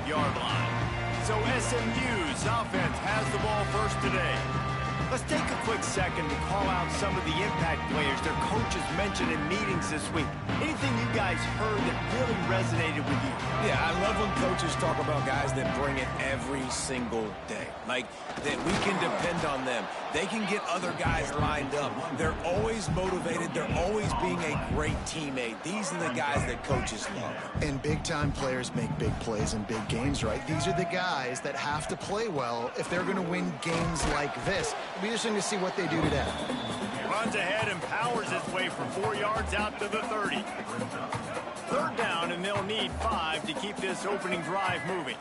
25-yard line. So SMU's offense has the ball first today. Let's take a quick second to call out some of the impact players their coaches mentioned in meetings this week. Anything you guys heard that really resonated with you? Yeah, I love when coaches talk about guys that bring it every single day. Like, that we can depend on them. They can get other guys lined up. They're always motivated. They're always being a great teammate. These are the guys that coaches love. And big-time players make big plays in big games, right? These are the guys that have to play well if they're going to win games like this. It'll be interesting to see what they do today. Runs ahead and powers his way for 4 yards out to the 30. Third down, and they'll need 5 to keep this opening drive moving.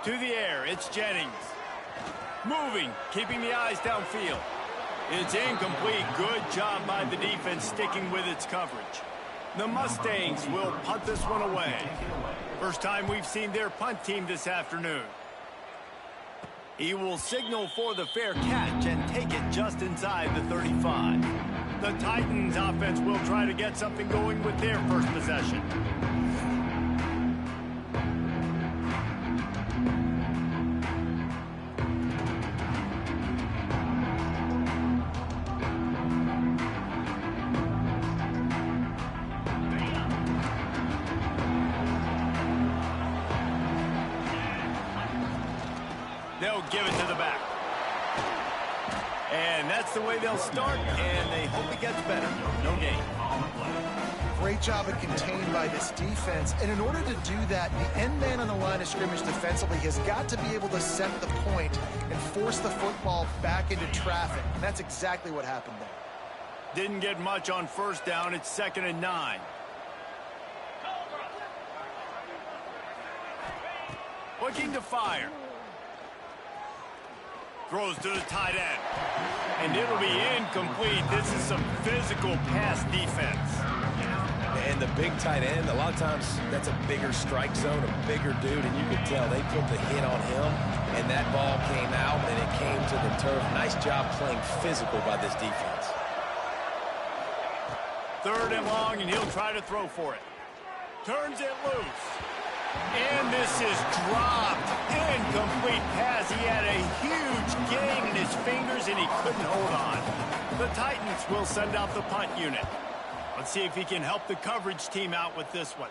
To the air, it's Jennings. Moving, keeping the eyes downfield. It's incomplete. Good job by the defense sticking with its coverage. The Mustangs will punt this one away. First time we've seen their punt team this afternoon. He will signal for the fair catch and take it just inside the 35. The Titans offense will try to get something going with their first possession. They'll give it to the back. And that's the way they'll start, and they hope it gets better. No gain. Great job of contained by this defense. And in order to do that, the end man on the line of scrimmage defensively has got to be able to set the point and force the football back into traffic. And that's exactly what happened there. Didn't get much on first down. It's 2nd and 9. Looking to fire. Throws to the tight end. And it'll be incomplete. This is some physical pass defense. And the big tight end, a lot of times that's a bigger strike zone, a bigger dude, and you can tell they put the hit on him, and that ball came out, and it came to the turf. Nice job playing physical by this defense. 3rd and long, and he'll try to throw for it. Turns it loose. And this is dropped. Incomplete pass. He had a huge gain in his fingers, and he couldn't hold on. The Titans will send out the punt unit. Let's see if he can help the coverage team out with this one.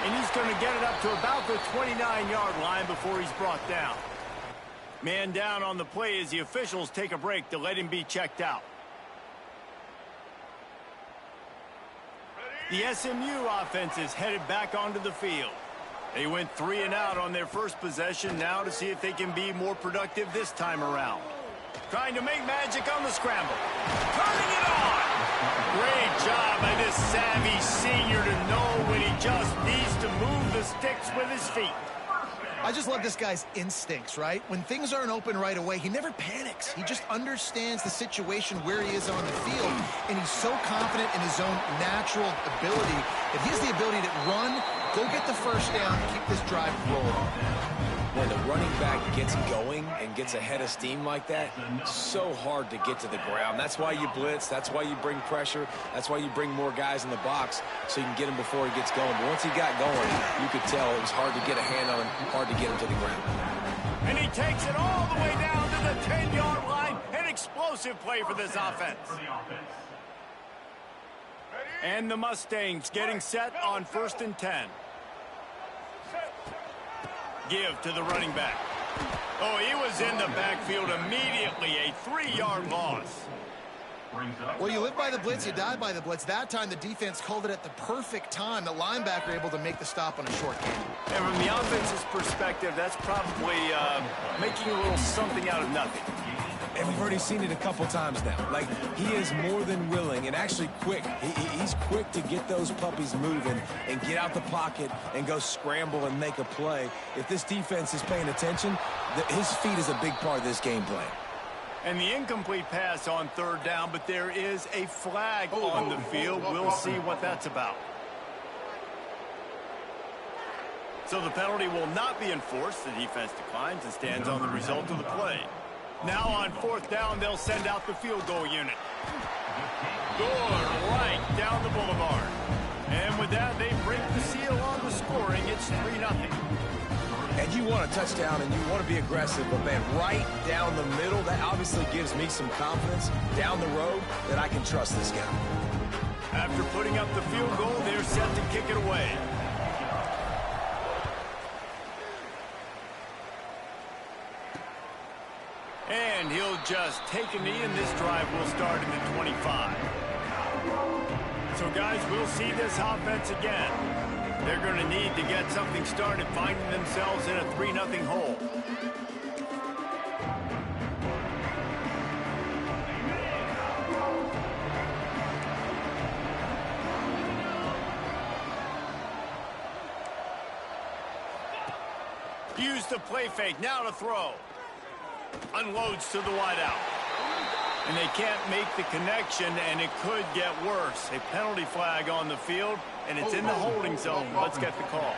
And he's going to get it up to about the 29-yard line before he's brought down. Man down on the play as the officials take a break to let him be checked out. The SMU offense is headed back onto the field. They went 3 and out on their first possession, now to see if they can be more productive this time around. Trying to make magic on the scramble. Turning it on! Great job by this savvy senior to know when he just needs to move the sticks with his feet. I just love this guy's instincts, right? When things aren't open right away, he never panics. He just understands the situation where he is on the field, and he's so confident in his own natural ability that he has the ability to run, go get the first down, keep this drive rolling. When the running back gets going and gets ahead of steam like that, so hard to get to the ground. That's why you blitz. That's why you bring pressure. That's why you bring more guys in the box so you can get him before he gets going. But once he got going, you could tell it was hard to get a hand on him, hard to get him to the ground. And he takes it all the way down to the 10-yard line. An explosive play for this offense. And the Mustangs getting set on 1st and 10. Give to the running back. Oh, he was in the backfield immediately. A 3-yard loss. Well, you live by the blitz, you die by the blitz. That time, the defense called it at the perfect time. The linebacker able to make the stop on a short game. And from the offense's perspective, that's probably making a little something out of nothing. And we've already seen it a couple times now. Like, he is more than willing and actually quick. He's quick to get those puppies moving and get out the pocket and go scramble and make a play. If this defense is paying attention, his feet is a big part of this game plan. And the incomplete pass on 3rd down, but there is a flag on the field. We'll see what that's about. So the penalty will not be enforced. The defense declines and stands on the result of the play. Now on 4th down, they'll send out the field goal unit. Good, right down the boulevard. And with that, they break the seal on the scoring. It's 3-0. And you want a touchdown and you want to be aggressive, but man, right down the middle, that obviously gives me some confidence down the road that I can trust this guy. After putting up the field goal, they're set to kick it away. And he'll just take a knee, and this drive will start in the 25. So, guys, we'll see this offense again. They're going to need to get something started, finding themselves in a 3-0 hole. Use the play fake, now to throw. Unloads to the wideout. And they can't make the connection, and it could get worse. A penalty flag on the field, and it's in the holding zone. Let's get the call.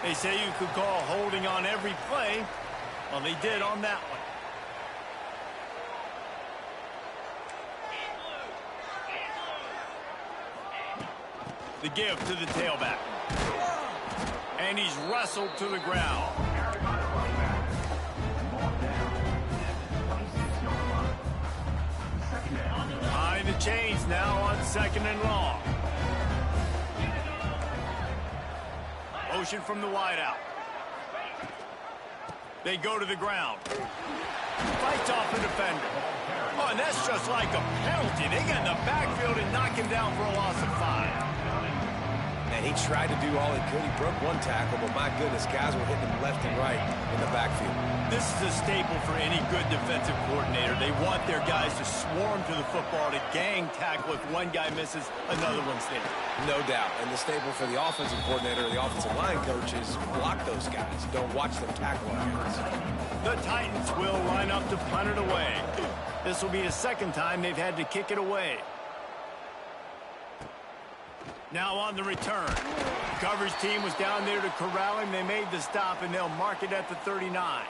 They say you could call holding on every play. Well, they did on that one. The give to the tailback. And he's wrestled to the ground. Behind the chains now on 2nd and long. Motion from the wideout. They go to the ground. Fights off the defender. Oh, and that's just like a penalty. They get in the backfield and knock him down for a loss of 5. And he tried to do all he could. He broke one tackle, but my goodness, guys were hitting him left and right in the backfield. This is a staple for any good defensive coordinator. They want their guys to swarm to the football, to gang tackle. If one guy misses, another one's there. No doubt. And the staple for the offensive coordinator or the offensive line coach is block those guys. Don't watch them tackle our guys. The Titans will line up to punt it away. This will be the second time they've had to kick it away. Now on the return. The coverage team was down there to corral him. They made the stop, and they'll mark it at the 39.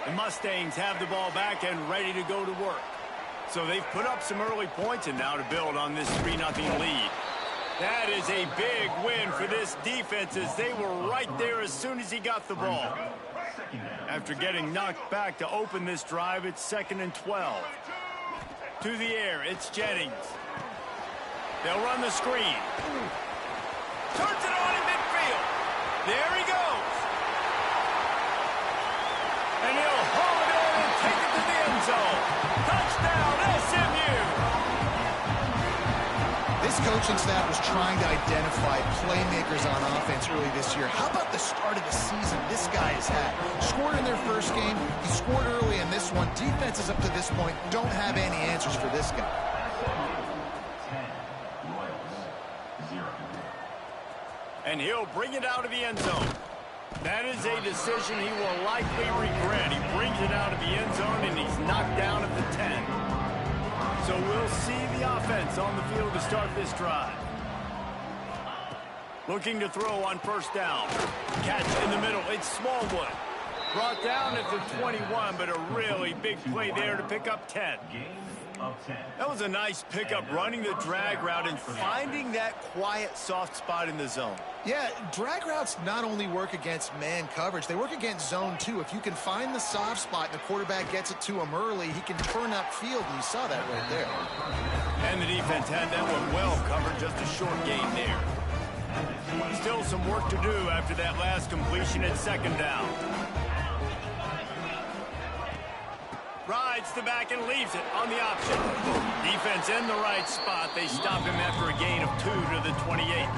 The Mustangs have the ball back and ready to go to work. So they've put up some early points, and now to build on this 3-0 lead. That is a big win for this defense, as they were right there as soon as he got the ball. After getting knocked back to open this drive, it's 2nd and 12. To the air, it's Jennings. They'll run the screen. Turns it on in midfield. There he goes. And he'll haul it in and take it to the end zone. Touchdown, SMU. This coaching staff was trying to identify playmakers on offense early this year. How about the start of the season this guy has had? Scored in their first game. He scored early in this one. Defenses up to this point don't have any answers for this guy. And he'll bring it out of the end zone. That is a decision he will likely regret. He brings it out of the end zone, and he's knocked down at the 10. So we'll see the offense on the field to start this drive. Looking to throw on 1st down. Catch in the middle. It's Smallwood. Brought down at the 21, but a really big play there to pick up 10. That was a nice pickup, running the drag route and finding that quiet, soft spot in the zone. Yeah, drag routes not only work against man coverage, they work against zone too. If you can find the soft spot and the quarterback gets it to him early, he can turn upfield, and you saw that right there. And the defense had that one well covered, just a short gain there. Still some work to do after that last completion at 2nd down. Rides the back and leaves it on the option. Defense in the right spot. They stop him after a gain of 2 to the 28.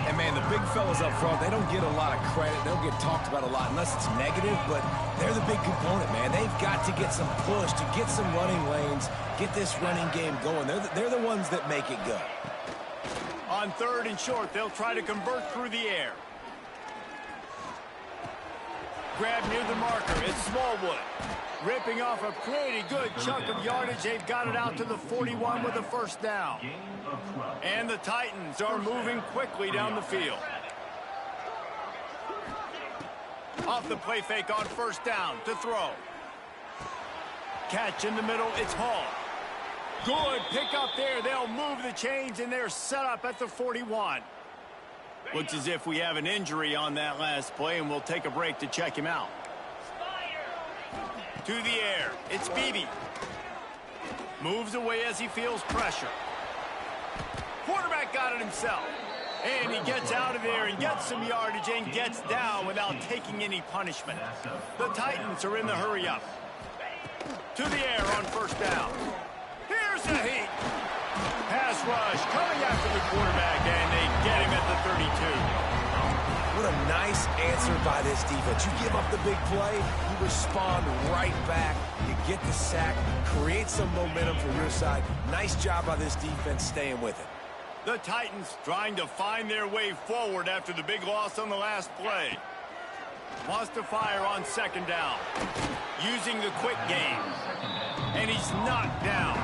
And, man, the big fellas up front, they don't get a lot of credit. They don't get talked about a lot unless it's negative, but they're the big component, man. They've got to get some push, to get some running lanes, get this running game going. They're the ones that make it go. On 3rd and short, they'll try to convert through the air. Grab near the marker. It's Smallwood. Ripping off a pretty good chunk of yardage. They've got it out to the 41 with a 1st down. And the Titans are moving quickly down the field. Off the play fake on first down to throw. Catch in the middle, it's Hall. Good pick up there. They'll move the chains, and they're set up at the 41. Looks as if we have an injury on that last play, and we'll take a break to check him out. To the air, it's Beebe. Moves away as he feels pressure. Quarterback got it himself. And he gets out of there and gets some yardage and gets down without taking any punishment. The Titans are in the hurry-up. To the air on first down. Here's the Heat. Pass rush coming after the quarterback, and they get him at the 32. What a nice answer by this defense. You give up the big play, you respond right back, you get the sack, create some momentum from your side. Nice job by this defense staying with it. The Titans trying to find their way forward after the big loss on the last play. Wants to fire on second down. Using the quick game. And he's knocked down.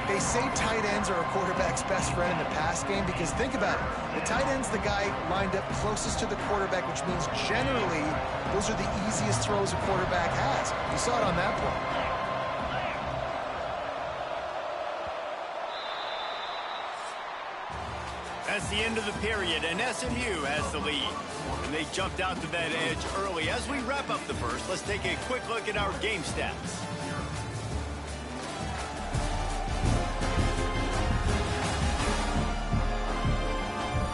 They say tight ends are a quarterback's best friend in the pass game because think about it. The tight end's the guy lined up closest to the quarterback, which means generally those are the easiest throws a quarterback has. You saw it on that play. That's the end of the period, and SMU has the lead. And they jumped out to that edge early. As we wrap up the first, let's take a quick look at our game stats.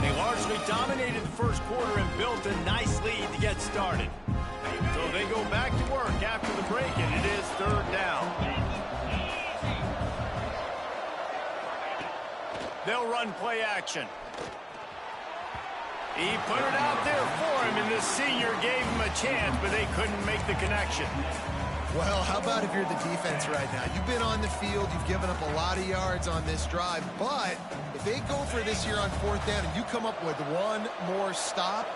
They largely dominated the first quarter and built a nice lead to get started. So they go back to work after the break, and it is third down. They'll run play action. He put it out there for him, and the senior gave him a chance, but they couldn't make the connection. Well, how about if you're the defense right now? You've been on the field, you've given up a lot of yards on this drive, but if they go for this here on fourth down and you come up with one more stop,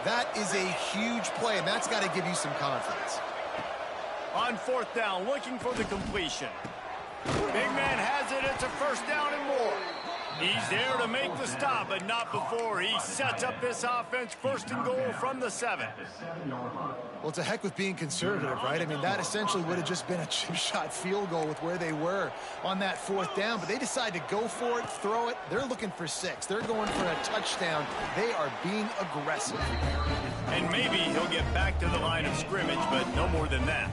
that is a huge play, and that's got to give you some confidence. On fourth down, looking for the completion. Big man has it, it's a first down and more. He's there to make the stop, but not before he sets up this offense first and goal from the 7. Well, it's a heck with being conservative, right? I mean, that essentially would have just been a chip shot field goal with where they were on that fourth down, but they decide to go for it, throw it. They're looking for 6. They're going for a touchdown. They are being aggressive. And maybe he'll get back to the line of scrimmage, but no more than that.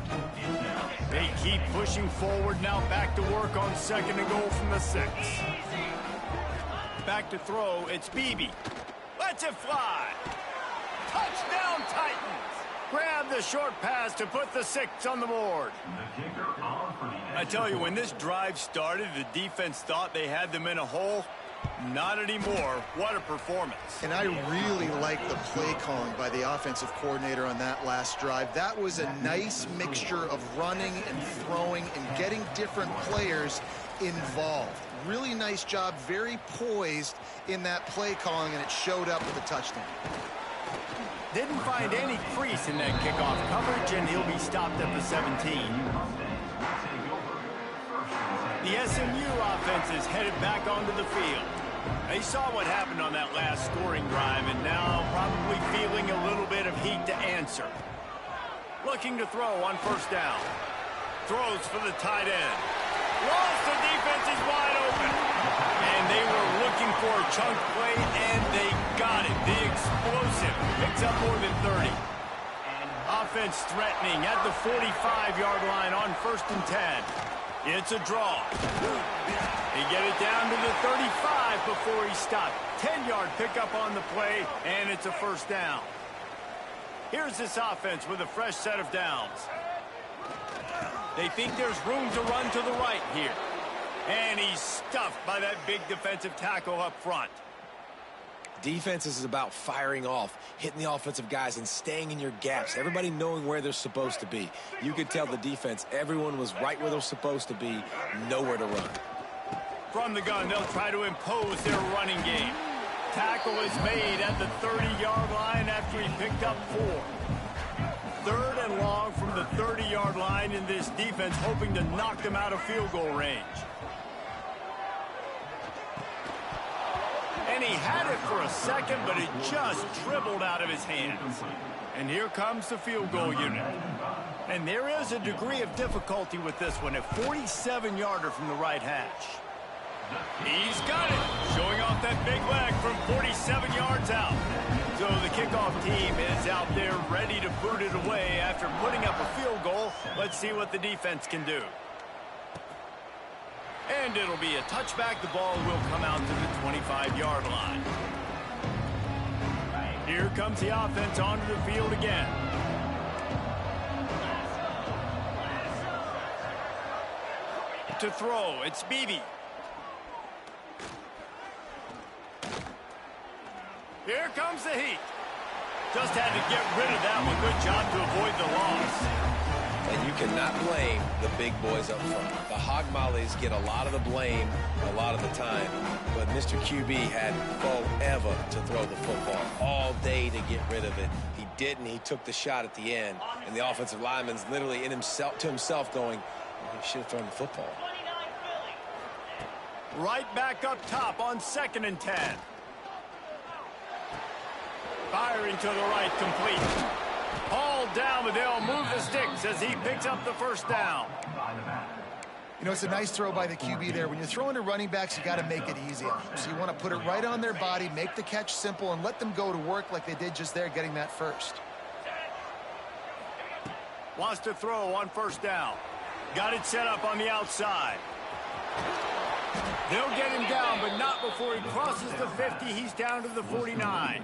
They keep pushing forward, now back to work on second and goal from the 6. Back to throw, it's Beebe. Lets it fly. Touchdown Titans. Grab the short pass to put the 6 on the board. I tell you, when this drive started, the defense thought they had them in a hole. Not anymore. What a performance. And I really like the play calling by the offensive coordinator on that last drive. That was a nice mixture of running and throwing and getting different players involved. Really nice job, very poised in that play calling, and it showed up with a touchdown. Didn't find any crease in that kickoff coverage, and he'll be stopped at the 17. The SMU offense is headed back onto the field. They saw what happened on that last scoring drive, and now probably feeling a little bit of heat to answer. Looking to throw on first down. Throws for the tight end. Lost, the defense is wide open. And they were looking for a chunk play, and they got it. The explosive picks up more than 30. Offense threatening at the 45-yard line on first and 10. It's a draw. They get it down to the 35 before he stopped. 10-yard pickup on the play, and it's a first down. Here's this offense with a fresh set of downs. They think there's room to run to the right here. And he's stuffed by that big defensive tackle up front. Defense is about firing off, hitting the offensive guys, and staying in your gaps. Everybody knowing where they're supposed to be. You could tell the defense, everyone was right where they're supposed to be, nowhere to run. From the gun, they'll try to impose their running game. Tackle is made at the 30-yard line after he picked up 4. Third and long from the 30-yard line, in this defense hoping to knock them out of field goal range. And he had it for a second, but it just dribbled out of his hands. And here comes the field goal unit. And there is a degree of difficulty with this one, a 47-yarder from the right hash. He's got it, showing off that big leg from 47 yards out. So the kickoff team is out there ready to boot it away after putting up a field goal. Let's see what the defense can do. And it'll be a touchback. The ball will come out to the 25-yard line. Here comes the offense onto the field again. To throw, it's Beebe. Here comes the Heat. Just had to get rid of that one. Good job to avoid the loss. And you cannot blame the big boys up front. The hog mollies get a lot of the blame a lot of the time. But Mr. QB had forever to throw the football. All day to get rid of it. He didn't. He took the shot at the end. And the offensive lineman's literally in himself going, well, he should have thrown the football. Right back up top on 2nd and 10. Firing to the right, complete. Hauled down, but they'll move the sticks as he picks up the first down. You know, it's a nice throw by the QB there. When you're throwing to running backs, you got to make it easy on them. So you want to put it right on their body, make the catch simple, and let them go to work like they did just there, getting that first. Wants to throw on 1st down. Got it set up on the outside. They'll get him down, but not before he crosses the 50. He's down to the 49.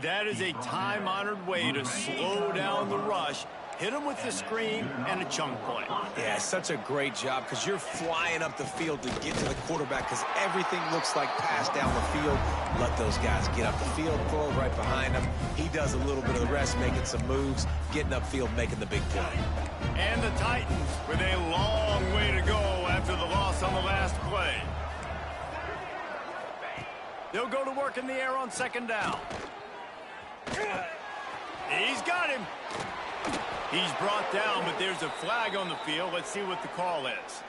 That is a time-honored way to slow down the rush. Hit him with the screen and a chunk play. Yeah, such a great job because you're flying up the field to get to the quarterback because everything looks like pass down the field. Let those guys get up the field, throw it right behind him. He does a little bit of the rest, making some moves, getting upfield, making the big play. And the Titans with a long way to go after the loss on the last play. They'll go to work in the air on 2nd down. He's got him. He's brought down, but there's a flag on the field. Let's see what the call is.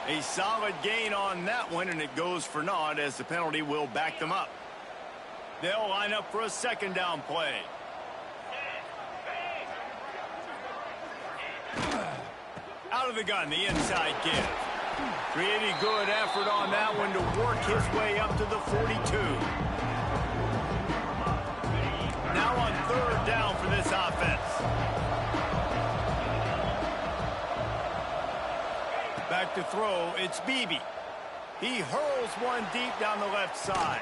A solid gain on that one, and it goes for naught as the penalty will back them up. They'll line up for a 2nd down play. Out of the gun, the inside give. Pretty good effort on that one to work his way up to the 42. Now on 3rd down for this offense. Back to throw, it's Beebe. He hurls one deep down the left side.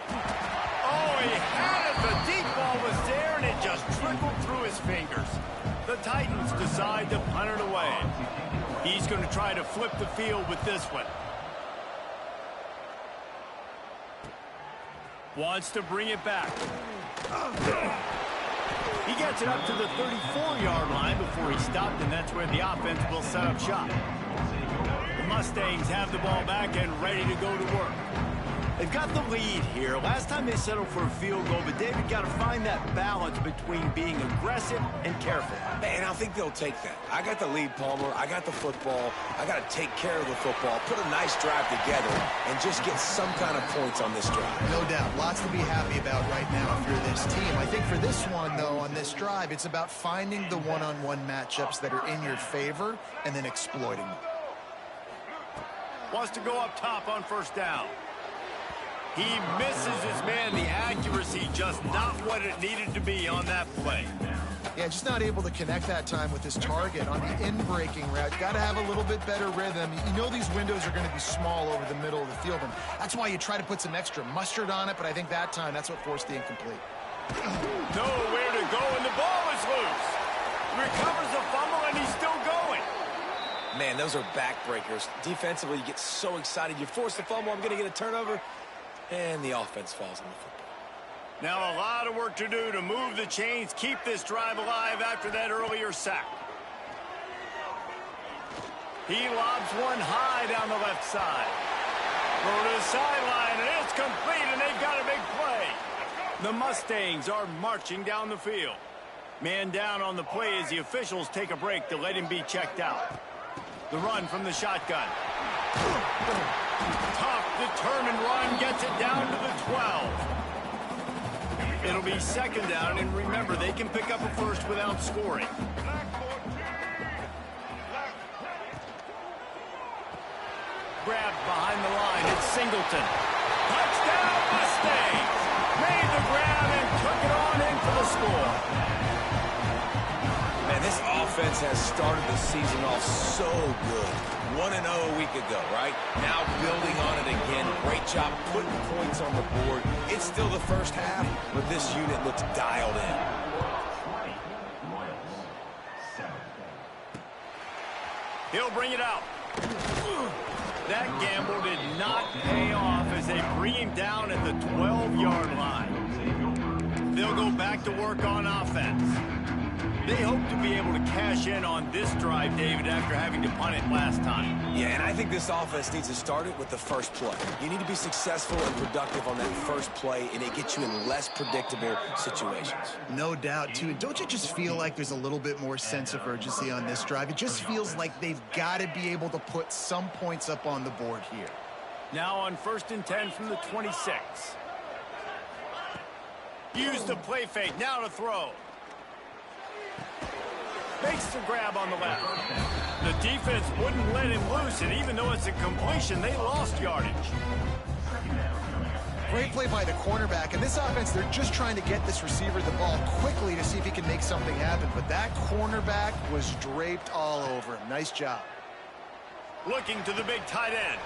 Oh, he had it. The deep ball was there, and it just trickled through his fingers. The Titans decide to punt it away. He's going to try to flip the field with this one. Wants to bring it back. He gets it up to the 34-yard line before he stopped, and that's where the offense will set up shop. The Mustangs have the ball back and ready to go to work. They've got the lead here. Last time they settled for a field goal, but David got to find that balance between being aggressive and careful. And I think they'll take that. I got the lead, Palmer. I got the football. I got to take care of the football, put a nice drive together, and just get some kind of points on this drive. No doubt. Lots to be happy about right now if you're this team. I think for this one, though, on this drive, it's about finding the one-on-one matchups that are in your favor and then exploiting them. Wants to go up top on 1st down. He misses his man. The accuracy just not what it needed to be on that play. Yeah, just not able to connect that time with his target on the in-breaking route. Got to have a little bit better rhythm. You know these windows are going to be small over the middle of the field, and that's why you try to put some extra mustard on it, but I think that time that's what forced the incomplete. Nowhere to go, and the ball is loose. Recovers the fumble, and he's still going. Man, those are backbreakers. Defensively, you get so excited. You force the fumble, I'm going to get a turnover. And the offense falls on the football. Now a lot of work to do to move the chains, keep this drive alive after that earlier sack. He lobs one high down the left side. Go to the sideline, and it's complete, and they've got a big play. The Mustangs are marching down the field. Man down on the play as the officials take a break to let him be checked out. The run from the shotgun. Tough, determined run gets it down to the 12. It'll be second down, and remember, they can pick up a first without scoring. Grab behind the line. It's Singleton. Touchdown, Mustangs! Made the grab and took it on in for the score. Man, this offense has started the season off so good. 1-0 a week ago, right? Now building on it again. Great job putting points on the board. It's still the first half, but this unit looks dialed in. He'll bring it out. That gamble did not pay off as they bring him down at the 12-yard line. They'll go back to work on offense. They hope to be able to cash in on this drive, David, after having to punt it last time. Yeah, and I think this offense needs to start it with the first play. You need to be successful and productive on that first play, and it gets you in less predictable situations. No doubt, too. And don't you just feel like there's a little bit more sense of urgency on this drive? It just feels like they've got to be able to put some points up on the board here. Now on 1st and 10 from the 26. Use the play fake. Now to throw. Makes the grab on the left. The defense wouldn't let him loose, and even though it's a completion, they lost yardage. Great play by the cornerback. And this offense, they're just trying to get this receiver the ball quickly to see if he can make something happen. But that cornerback was draped all over him. Nice job. Looking to the big tight end.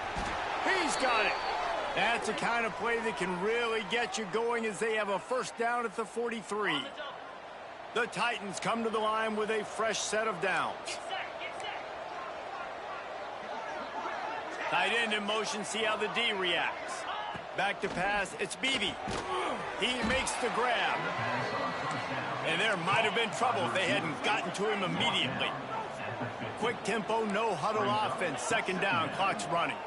He's got it. That's the kind of play that can really get you going as they have a first down at the 43. The Titans come to the line with a fresh set of downs. Tight end in motion, see how the D reacts. Back to pass, it's Beebe. He makes the grab. And there might have been trouble if they hadn't gotten to him immediately. Quick tempo, no huddle offense. Second down, clock's running.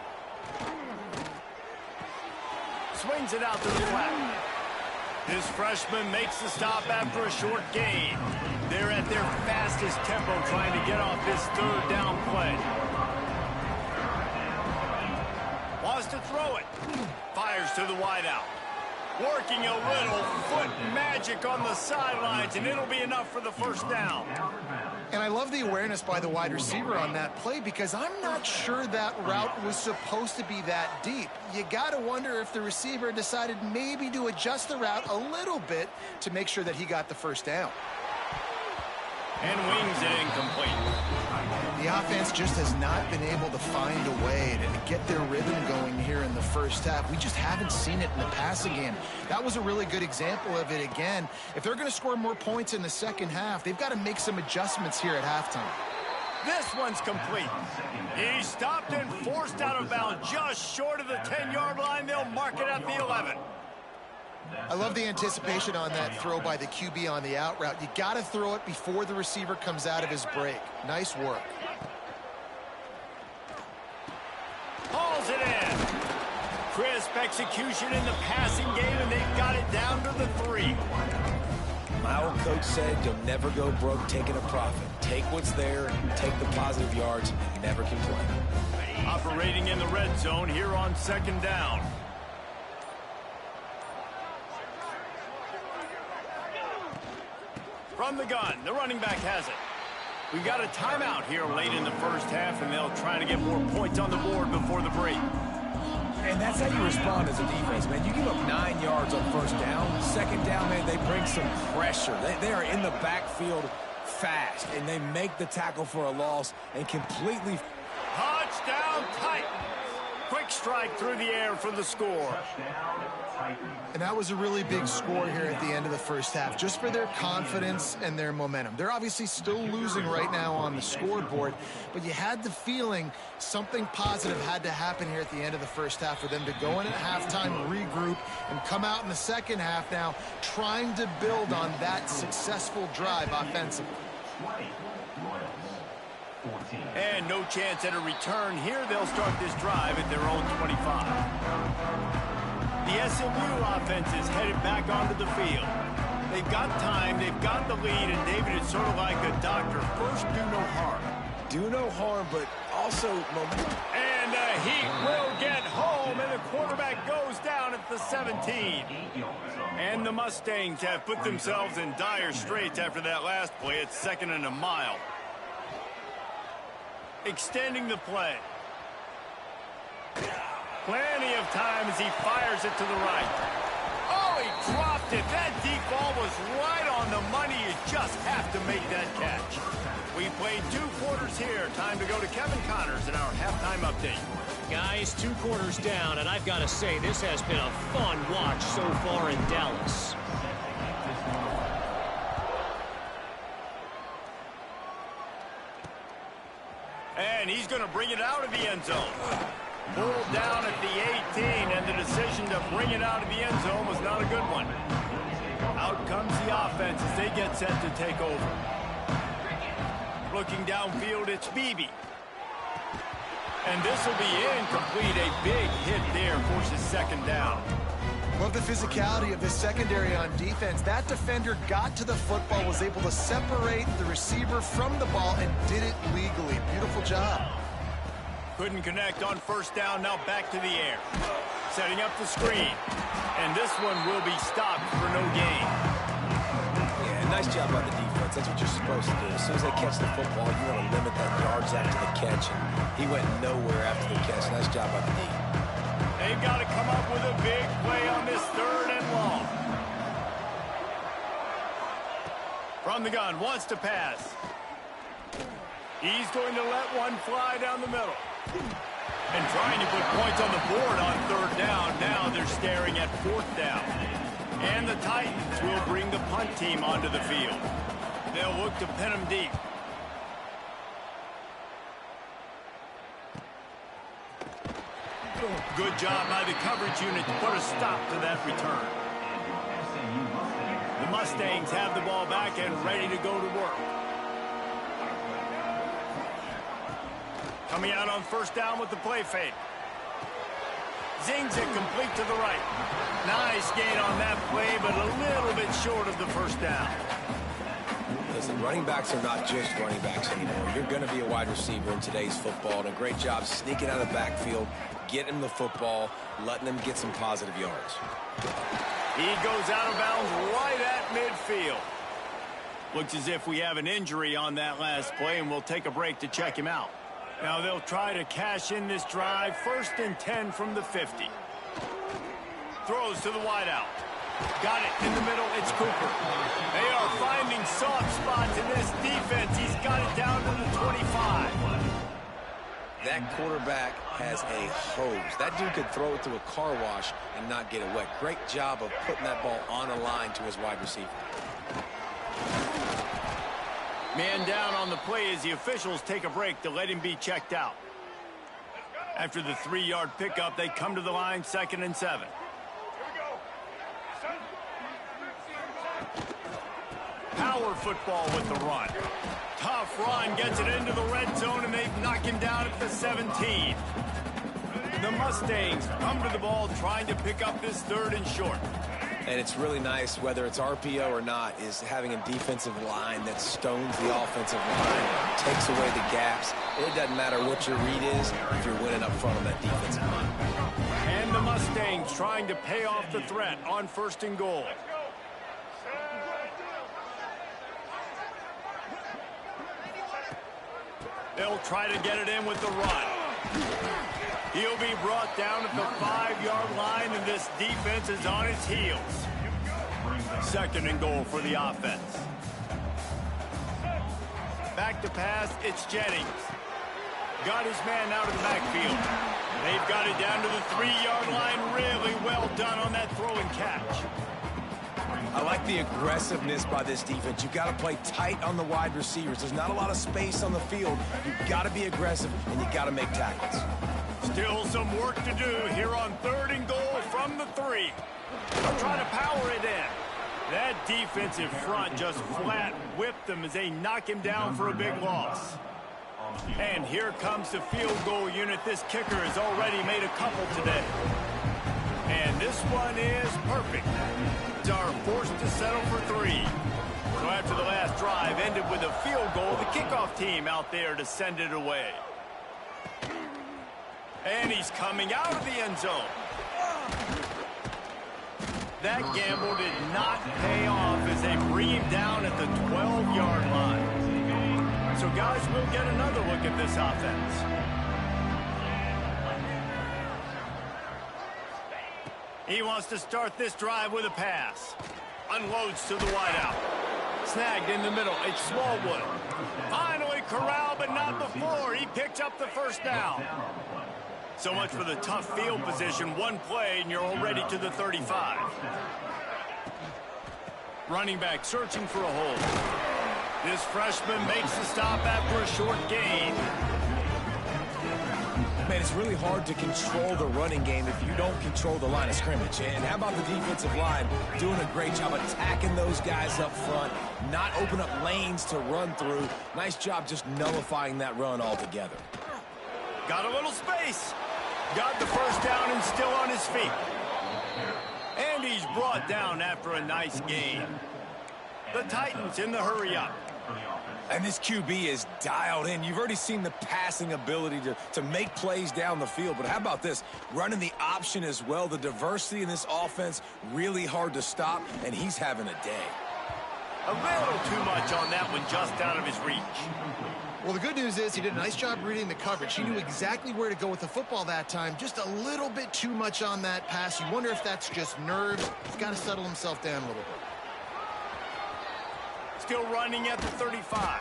Swings it out to the flat. This freshman makes the stop after a short gain. They're at their fastest tempo trying to get off this third down play. Wants to throw it. Fires to the wideout. Working a little foot magic on the sidelines, and it'll be enough for the first down. And I love the awareness by the wide receiver on that play because I'm not sure that route was supposed to be that deep. You got to wonder if the receiver decided maybe to adjust the route a little bit to make sure that he got the first down. And wings it incomplete. The offense just has not been able to find a way to get their rhythm going here in the first half. We just haven't seen it in the passing game. That was a really good example of it again. If they're going to score more points in the second half, they've got to make some adjustments here at halftime. This one's complete. He stopped and forced out of bounds just short of the 10-yard line. They'll mark it at the 11. I love the anticipation on that throw by the QB on the out route. You got to throw it before the receiver comes out of his break. Nice work. Hauls it in. Crisp execution in the passing game, and they've got it down to the 3. My old coach said you'll never go broke taking a profit. Take what's there, take the positive yards, and never complain. Operating in the red zone here on second down. From the gun, the running back has it. We've got a timeout here late in the first half, and they'll try to get more points on the board before the break. And that's how you respond as a defense, man. You give up 9 yards on first down. Second down, man, they bring some pressure. They are in the backfield fast, and they make the tackle for a loss and completely... Touchdown, Titans! Quick strike through the air for the score. And that was a really big score here at the end of the first half, just for their confidence and their momentum. They're obviously still losing right now on the scoreboard, but you had the feeling something positive had to happen here at the end of the first half for them to go in at halftime, regroup, and come out in the second half now trying to build on that successful drive offensively. And no chance at a return here. They'll start this drive at their own 25. The SMU offense is headed back onto the field. They've got time, they've got the lead, and David, it's sort of like a doctor. First, do no harm. Do no harm, but also momentum. And And the Heat will get home, and the quarterback goes down at the 17. And the Mustangs have put themselves in dire straits after that last play. It's 2nd and a mile. Extending the play. Plenty of time as he fires it to the right. Oh, he dropped it. That deep ball was right on the money. You just have to make that catch. We played 2 quarters here. Time to go to Kevin Connors in our halftime update. Guys, 2 quarters down, and I've got to say, this has been a fun watch so far in Dallas. And he's going to bring it out of the end zone. Pulled down at the 18, and the decision to bring it out of the end zone was not a good one. Out comes the offense as they get set to take over. Looking downfield, it's Beebe. And this will be incomplete. A big hit there forces 2nd down. Love the physicality of this secondary on defense. That defender got to the football, was able to separate the receiver from the ball, and did it legally. Beautiful job. Couldn't connect on 1st down. Now back to the air. Setting up the screen. And this one will be stopped for no gain. Yeah, nice job by the defense. That's what you're supposed to do. As soon as they catch the football, you want to limit that yards after the catch. And he went nowhere after the catch. Nice job by the D. They've got to come up with a big play on this 3rd and long. From the gun, wants to pass. He's going to let one fly down the middle. And trying to put points on the board on 3rd down. Now they're staring at 4th down. And the Titans will bring the punt team onto the field. They'll look to pin them deep. Good job by the coverage unit to put a stop to that return. The Mustangs have the ball back and ready to go to work. Coming out on 1st down with the play fake. Zings it complete to the right. Nice gain on that play, but a little bit short of the 1st down. Listen, running backs are not just running backs anymore. You're going to be a wide receiver in today's football, and a great job sneaking out of the backfield, getting him the football, letting them get some positive yards. He goes out of bounds right at midfield. Looks as if we have an injury on that last play, and we'll take a break to check him out. Now they'll try to cash in this drive. 1st and 10 from the 50. Throws to the wideout. Got it in the middle. It's Cooper. They are finding soft spots in this defense. He's got it down to the 25. That quarterback has a hose. That dude could throw it to a car wash and not get it wet. Great job of putting that ball on a line to his wide receiver. Man down on the play as the officials take a break to let him be checked out. After the 3-yard pickup, they come to the line, 2nd and 7. Power football with the run. Tough run, gets it into the red zone, and they knock him down at the 17. The Mustangs come to the ball trying to pick up this 3rd and short. And it's really nice, whether it's RPO or not, is having a defensive line that stones the offensive line, takes away the gaps. It doesn't matter what your read is if you're winning up front on that defensive line. And the Mustangs trying to pay off the threat on 1st and goal. They'll try to get it in with the run. He'll be brought down at the 5-yard line, and this defense is on its heels. 2nd and goal for the offense. Back to pass, it's Jennings. Got his man out of the backfield. They've got it down to the 3-yard line. Really well done on that throw and catch. I like the aggressiveness by this defense. You've got to play tight on the wide receivers. There's not a lot of space on the field. You've got to be aggressive, and you've got to make tackles. Still some work to do here on 3rd and goal from the 3. They'll try to power it in. That defensive front just flat whipped them as they knock him down for a big loss. And here comes the field goal unit. This kicker has already made a couple today. And this one is perfect. They are forced to settle for 3. So after the last drive ended with a field goal, the kickoff team out there to send it away. And he's coming out of the end zone. That gamble did not pay off as they bring him down at the 12-yard line. So, guys, we'll get another look at this offense. He wants to start this drive with a pass. Unloads to the wideout. Snagged in the middle. It's Smallwood. Finally corralled, but not before. He picks up the first down. So much for the tough field position. One play, and you're already to the 35. Running back searching for a hole. This freshman makes the stop after a short gain. Man, it's really hard to control the running game if you don't control the line of scrimmage. And how about the defensive line doing a great job attacking those guys up front, not open up lanes to run through. Nice job just nullifying that run altogether. Got a little space. Got the first down and still on his feet. And he's brought down after a nice gain. The Titans in the hurry-up. And this QB is dialed in. You've already seen the passing ability to make plays down the field. But how about this? Running the option as well. The diversity in this offense, really hard to stop, and he's having a day. A little too much on that one, just out of his reach. Well, the good news is he did a nice job reading the coverage. He knew exactly where to go with the football that time. Just a little bit too much on that pass. You wonder if that's just nerves. He's got to settle himself down a little bit. Still running at the 35.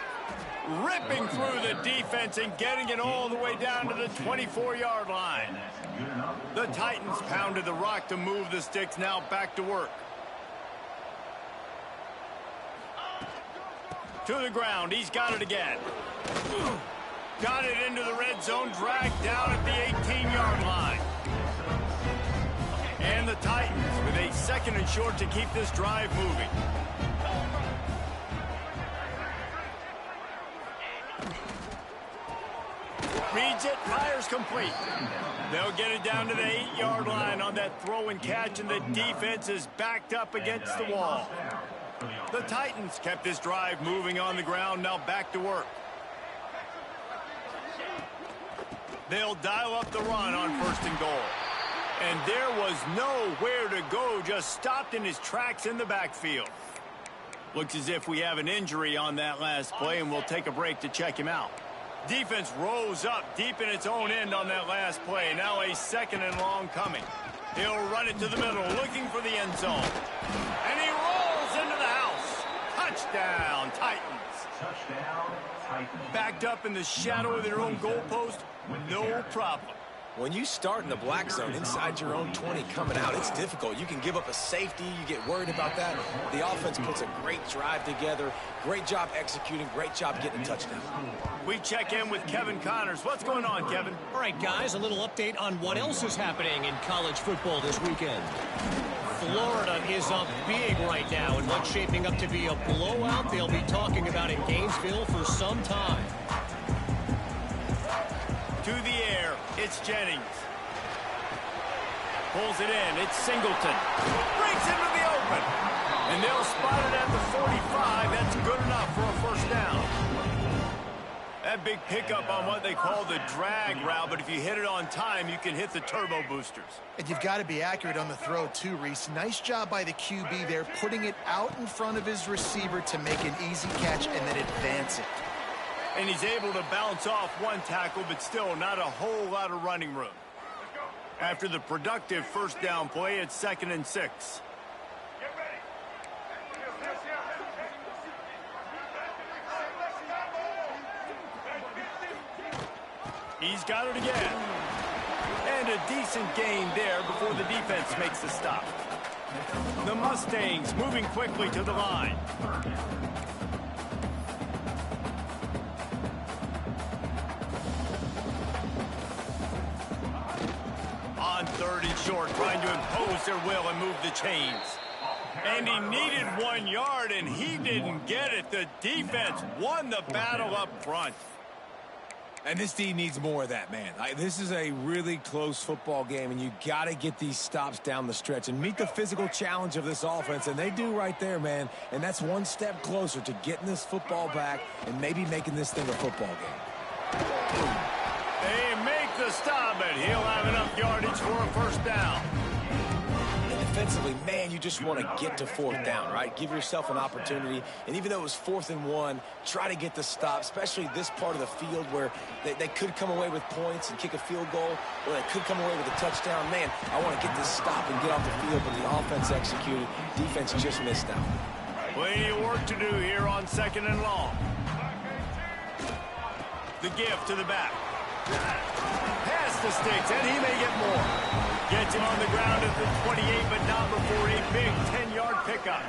Ripping through the defense and getting it all the way down to the 24-yard line. The Titans pounded the rock to move the sticks. Now back to work. To the ground. He's got it again. Got it into the red zone. Dragged down at the 18-yard line. And the Titans with a second and short to keep this drive moving. Reads it, fires complete. They'll get it down to the 8-yard line on that throw and catch, and the defense is backed up against the wall. The Titans kept this drive moving on the ground, now back to work. They'll dial up the run on 1st and goal. And there was nowhere to go, just stopped in his tracks in the backfield. Looks as if we have an injury on that last play, and we'll take a break to check him out. Defense rose up deep in its own end on that last play. Now a 2nd and long coming. He'll run it to the middle, looking for the end zone. And he rolls into the house. Touchdown, Titans. Touchdown, Titans. Backed up in the shadow of their own goalpost, no problem. When you start in the black zone inside your own 20 coming out, it's difficult. You can give up a safety. You get worried about that. The offense puts a great drive together. Great job executing. Great job getting a touchdown. We check in with Kevin Connors. What's going on, Kevin? All right, guys, a little update on what else is happening in college football this weekend. Florida is up big right now in what's shaping up to be a blowout they'll be talking about in Gainesville for some time. To the air, it's Jennings. Pulls it in, it's Singleton. Breaks into the open. And they'll spot it at the 45. That's good enough for a first down. That big pickup on what they call the drag route, but if you hit it on time, you can hit the turbo boosters. And you've got to be accurate on the throw, too, Reese. Nice job by the QB there, putting it out in front of his receiver to make an easy catch and then advance it. And he's able to bounce off one tackle, but still not a whole lot of running room. After the productive first down play, it's 2nd and 6. He's got it again. And a decent gain there before the defense makes the stop. The Mustangs moving quickly to the line. On 3rd and short, trying to impose their will and move the chains. And he needed 1 yard, and he didn't get it. The defense won the battle up front. And this D needs more of that, man. This is a really close football game, and you got to get these stops down the stretch and meet the physical challenge of this offense, and they do right there, man. And that's one step closer to getting this football back and maybe making this thing a football game. They make the stop, but he'll have enough yardage for a first down. And defensively, man, you just want to get to fourth down, right? Give yourself an opportunity. And even though it was 4th and 1, try to get the stop, especially this part of the field where they could come away with points and kick a field goal, or they could come away with a touchdown. Man, I want to get this stop and get off the field, but the offense executed. Defense just missed out. Plenty of work to do here on 2nd and long. The give to the back. Pass the sticks, and he may get more. Gets him on the ground at the 28, but not before a big 10-yard pickup.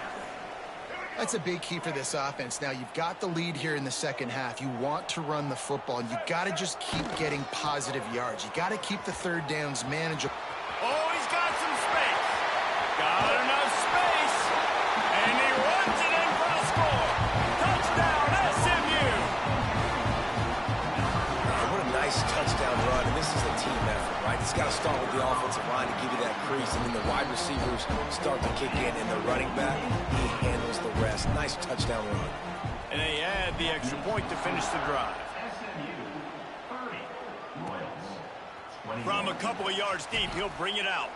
That's a big key for this offense. Now, you've got the lead here in the second half. You want to run the football, and you got to just keep getting positive yards. You got to keep the third downs manageable. Oh, he's got some space. Got enough space. And he runs it in for the score. Touchdown, SMU. What a nice touchdown run, and this is a team effort, right? It's got to start with the offensive line to give you that crease, and then the wide receivers start to kick in, and the running back, he handles the rest. Nice touchdown run. And they add the extra point to finish the drive. From a couple of yards deep, he'll bring it out.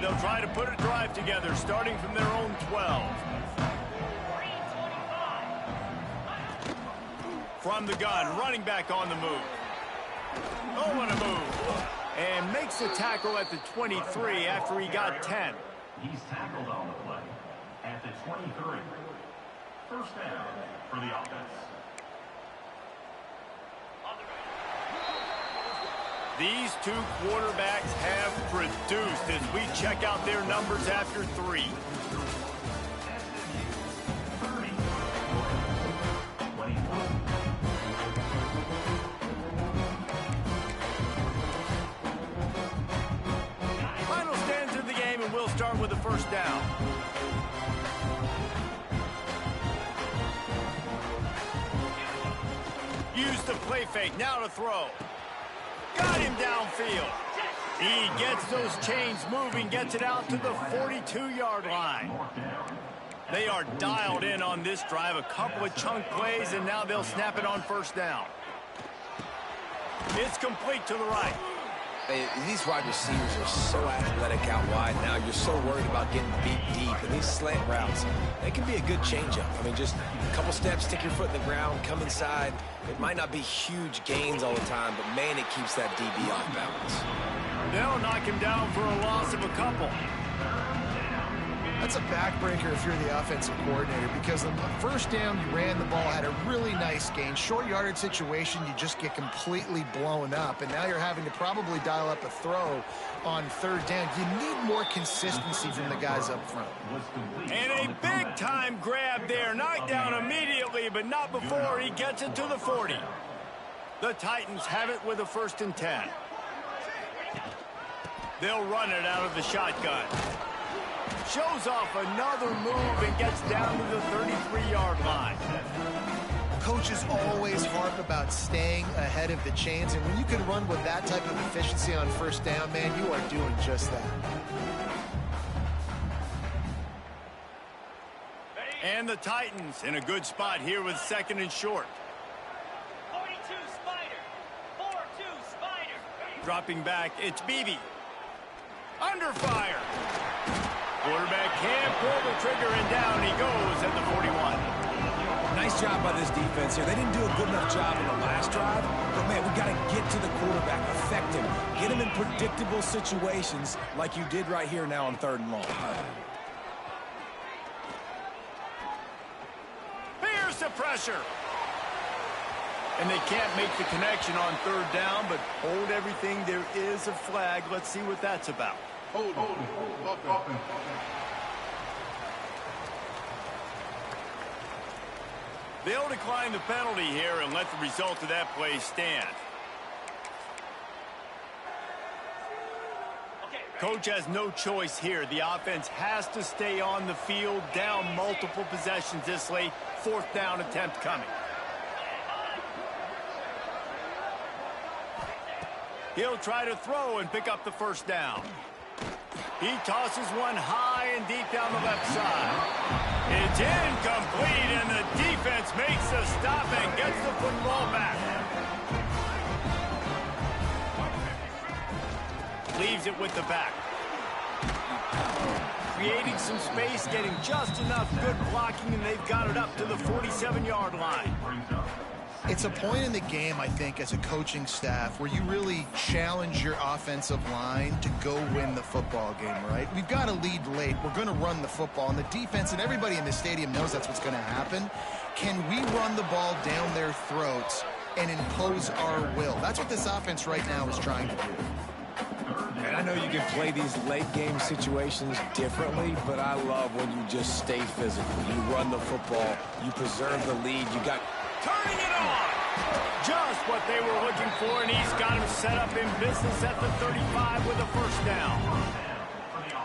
They'll try to put a drive together, starting from their own 12. From the gun, running back on the move. Oh, what a move. And makes the tackle at the 23 after he got 10. He's tackled on the play at the 23. First down for the offense. These two quarterbacks have produced as we check out their numbers after 3. Final stands of the game, and we'll start with the first down. Use the play fake, now to throw. Got him downfield. He gets those chains moving, gets it out to the 42-yard line. They are dialed in on this drive. A couple of chunk plays, and now they'll snap it on first down. It's complete to the right. Hey, these wide receivers are so athletic out wide now. You're so worried about getting beat deep. And these slant routes, they can be a good changeup. I mean, just a couple steps, stick your foot in the ground, come inside. It might not be huge gains all the time, but, man, it keeps that DB off balance. They'll knock him down for a loss of a couple. That's a backbreaker if you're the offensive coordinator, because on the first down, you ran the ball, had a really nice gain. Short yardage situation, you just get completely blown up, and now you're having to probably dial up a throw on third down. You need more consistency from the guys up front. And a big-time grab there. Knocked down immediately, but not before he gets it to the 40. The Titans have it with a 1st and 10. They'll run it out of the shotgun. Shows off another move and gets down to the 33-yard line. Coaches always harp about staying ahead of the chains, and when you can run with that type of efficiency on first down, man, you are doing just that. And the Titans in a good spot here with 2nd and short. 42 Spider. 4-2 Spider. Dropping back, it's Beebe. Under fire. Quarterback can't pull the trigger, and down he goes at the 41. Nice job by this defense here. They didn't do a good enough job in the last drive, but, man, we got to get to the quarterback, affect him, get him in predictable situations like you did right here now on 3rd and long. Here's the pressure. And they can't make the connection on 3rd down, but hold everything. There is a flag. Let's see what that's about. They'll decline the penalty here and let the result of that play stand. Coach has no choice here. The offense has to stay on the field, down multiple possessions this late. 4th down attempt coming. He'll try to throw and pick up the first down. He tosses one high and deep down the left side. It's incomplete, and the defense makes a stop and gets the football back. Leaves it with the back. Creating some space, getting just enough good blocking, and they've got it up to the 47-yard line. It's a point in the game, I think, as a coaching staff where you really challenge your offensive line to go win the football game, right? We've got a lead late. We're going to run the football, and the defense and everybody in the stadium knows that's what's going to happen. Can we run the ball down their throats and impose our will? That's what this offense right now is trying to do. And I know you can play these late game situations differently, but I love when you just stay physical. You run the football, you preserve the lead, you got... Turning it on! Just what they were looking for, and he's got him set up in business at the 35 with a first down.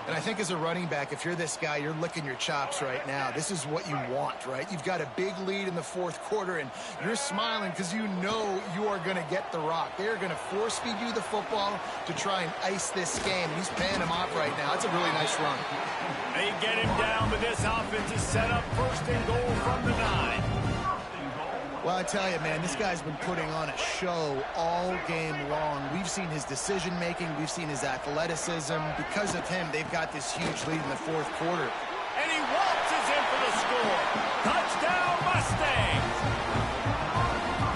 And I think as a running back, if you're this guy, you're licking your chops right now. This is what you want, right? You've got a big lead in the fourth quarter, and you're smiling because you know you are going to get the rock. They're going to force-feed you the football to try and ice this game. He's paying him off right now. It's a really nice run. They get him down, but this offense is set up first and goal from the 9. Well, I tell you, man, this guy's been putting on a show all game long. We've seen his decision-making. We've seen his athleticism. Because of him, they've got this huge lead in the fourth quarter. And he waltzes in for the score. Touchdown, Mustangs!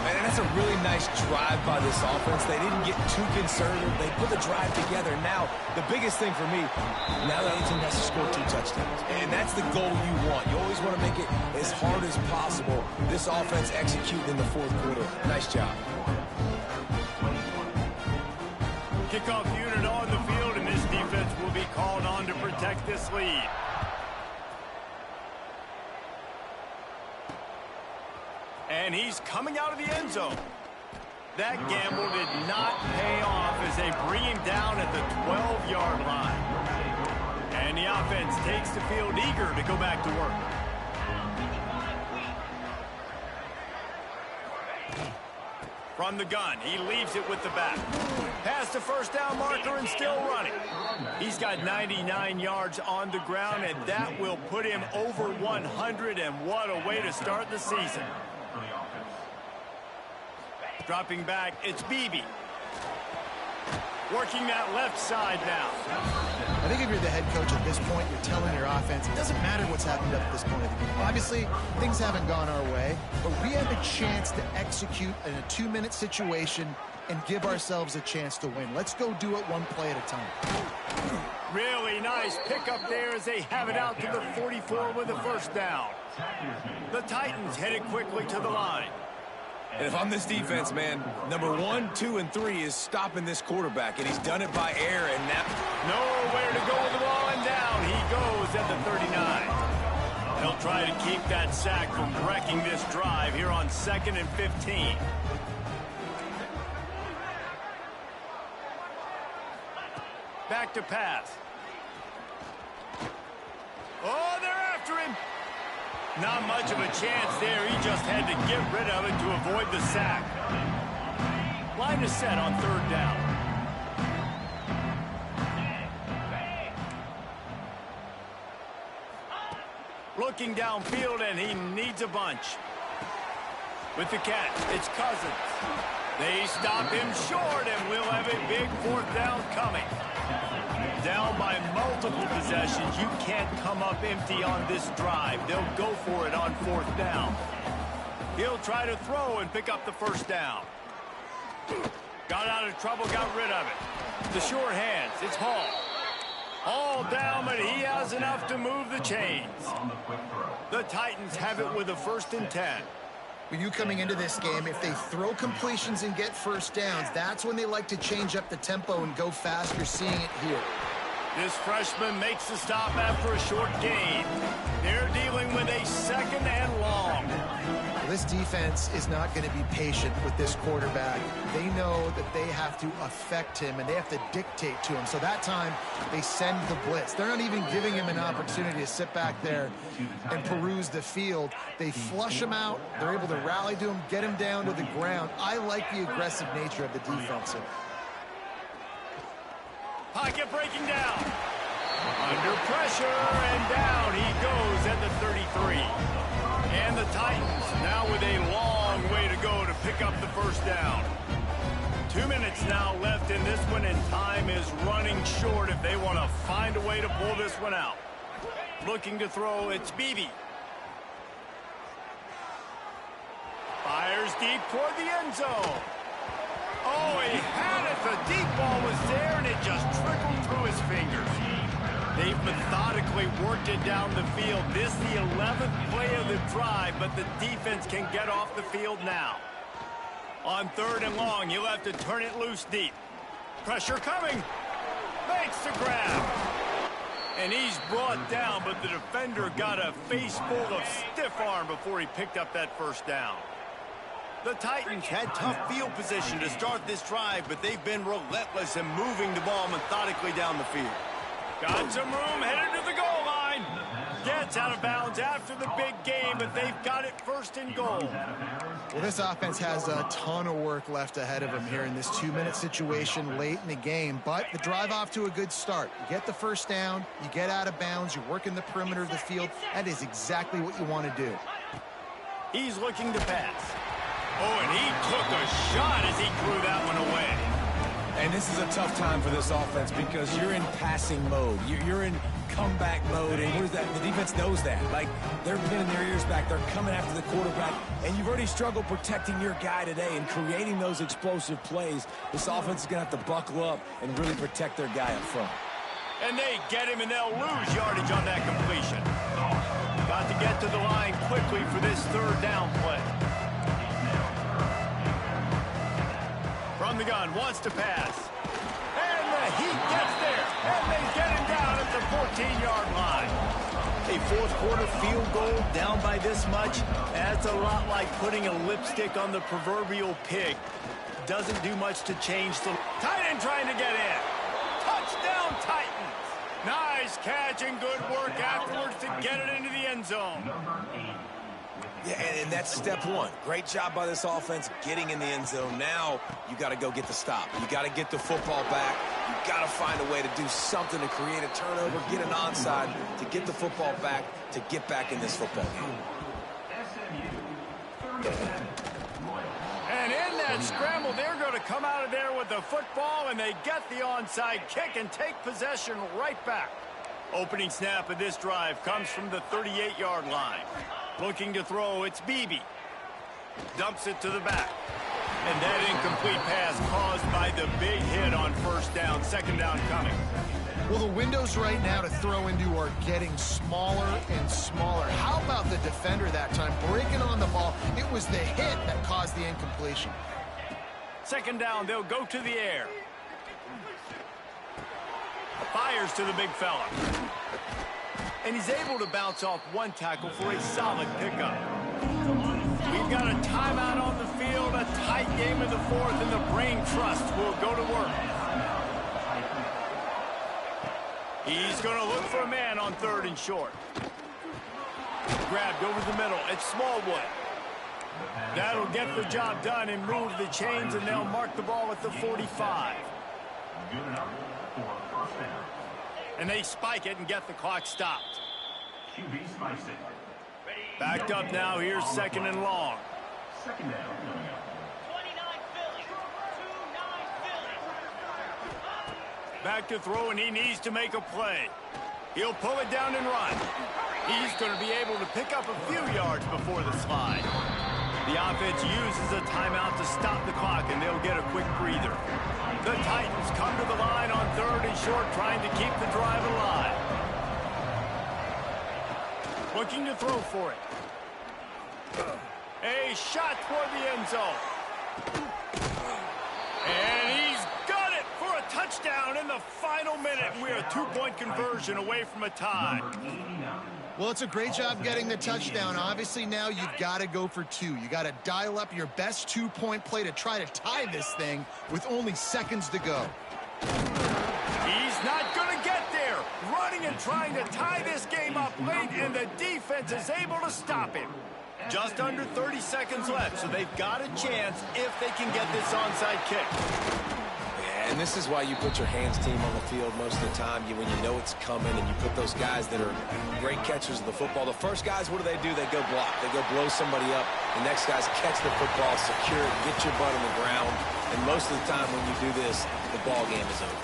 And that's a really nice drive by this offense. They didn't get too conservative. They put the drive together. Now, the biggest thing for me, now the other team has to score 2 touchdowns. And that's the goal you want. You always want to make it as hard as possible. This offense executing in the fourth quarter. Nice job. Kickoff unit on the field, and this defense will be called on to protect this lead. And he's coming out of the end zone. That gamble did not pay off as they bring him down at the 12-yard line. And the offense takes the field eager to go back to work. From the gun, he leaves it with the back. Past the first down marker and still running. He's got 99 yards on the ground, and that will put him over 100, and what a way to start the season. Dropping back, it's Beebe. Working that left side now. I think if you're the head coach at this point, you're telling your offense, it doesn't matter what's happened up at this point of the game. Obviously, things haven't gone our way, but we have a chance to execute in a 2-minute situation and give ourselves a chance to win. Let's go do it one play at a time. Really nice pickup there as they have it out to the 44 with a first down. The Titans headed quickly to the line. And if I'm this defense, man, number 1, 2, and 3 is stopping this quarterback, and he's done it by air, and now... Nowhere to go with the ball, and down he goes at the 39. They'll try to keep that sack from wrecking this drive here on 2nd and 15. Back to pass. Oh, they're after him. Not much of a chance there. He just had to get rid of it to avoid the sack. Line is set on 3rd down. Looking downfield, and he needs a bunch. With the catch, it's Cousins. They stop him short, and we'll have a big 4th down coming. Down by multiple possessions. You can't come up empty on this drive. They'll go for it on 4th down. He'll try to throw and pick up the first down. Got out of trouble, got rid of it. The sure hands, it's Hall. Hall down, but he has enough to move the chains. The Titans have it with a 1st and 10. When you coming into this game, if they throw completions and get first downs, that's when they like to change up the tempo and go fast. You're seeing it here. This freshman makes the stop after a short gain. They're dealing with a 2nd and long. Well, this defense is not going to be patient with this quarterback. They know that they have to affect him, and they have to dictate to him. So that time, they send the blitz. They're not even giving him an opportunity to sit back there and peruse the field. They flush him out. They're able to rally to him, get him down to the ground. I like the aggressive nature of the defense. Pocket breaking down. pressure, and down he goes at the 33. And the Titans now with a long way to go to pick up the first down. 2 minutes now left in this one, and time is running short if they want to find a way to pull this one out. Looking to throw, it's Beebe. Fires deep toward the end zone. Oh, he had it. The deep ball was there, and it just trickled through his fingers. They've methodically worked it down the field. This is the 11th play of the drive, but the defense can get off the field now. On 3rd and long, you'll have to turn it loose deep. Pressure coming. Makes the grab. And he's brought down, but the defender got a face full of stiff arm before he picked up that first down. The Titans had tough field position to start this drive, but they've been relentless in moving the ball methodically down the field. Got some room, headed to the goal line. Gets out of bounds after the big game, but they've got it 1st and goal. Well, this offense has a ton of work left ahead of them here in this 2-minute situation late in the game, but the drive off to a good start. You get the first down, you get out of bounds, you work in the perimeter of the field. That is exactly what you want to do. He's looking to pass. Oh, and he took a shot as he threw that one away. And this is a tough time for this offense because you're in passing mode. You're in comeback mode, and what is that? The defense knows that. Like, they're pinning their ears back. They're coming after the quarterback, and you've already struggled protecting your guy today and creating those explosive plays. This offense is going to have to buckle up and really protect their guy up front. And they get him, and they'll lose yardage on that completion. Got to get to the line quickly for this 3rd down play. From the gun, wants to pass. And the Heat gets there. And they get him down at the 14-yard line. A 4th quarter field goal down by this much. That's a lot like putting a lipstick on the proverbial pig. Doesn't do much to change the... Tight end trying to get in. Touchdown Titans. Nice catch and good work afterwards to get it into the end zone. Yeah, and that's step 1. Great job by this offense getting in the end zone. Now you got to go get the stop. You got to get the football back. You got to find a way to do something to create a turnover, get an onside, to get the football back, to get back in this football game. And in that scramble, they're going to come out of there with the football, and they get the onside kick and take possession right back. Opening snap of this drive comes from the 38-yard line. Looking to throw, it's Beebe. Dumps it to the back. And that incomplete pass caused by the big hit on 1st down, 2nd down coming. Well, the windows right now to throw into are getting smaller and smaller. How about the defender that time breaking on the ball? It was the hit that caused the incompletion. 2nd down, they'll go to the air. Fires to the big fella. And he's able to bounce off one tackle for a solid pickup. We've got a timeout on the field, a tight game in the 4th, and the Brain Trust will go to work. He's going to look for a man on 3rd and short. Grabbed over the middle. It's Smallwood. That'll get the job done and move the chains, and they'll mark the ball at the 45. And they spike it and get the clock stopped. Backed up now. Here's 2nd and long. 29 Philly. 29 Philly. Back to throw, and he needs to make a play. He'll pull it down and run. He's going to be able to pick up a few yards before the slide. The offense uses a timeout to stop the clock, and they'll get a quick breather. The Titans come to the line on 3rd and short, trying to keep the drive alive. Looking to throw for it. A shot toward the end zone. And he's got it for a touchdown in the final minute. We're a 2-point conversion away from a tie. Well, it's a great job getting the touchdown. Obviously, now you've got to go for 2. You got to dial up your best 2-point play to try to tie this thing with only seconds to go. He's not going to get there. Running and trying to tie this game up late, and the defense is able to stop him. Just under 30 seconds left, so they've got a chance if they can get this onside kick. Yeah, And this is why you put your hands team on the field most of the time, when you know it's coming, and you put those guys that are great catchers of the football. The first guys, what do? They go block. They go blow somebody up. The next guys catch the football, secure it, get your butt on the ground. And most of the time when you do this, the ball game is over.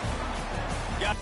Yeah.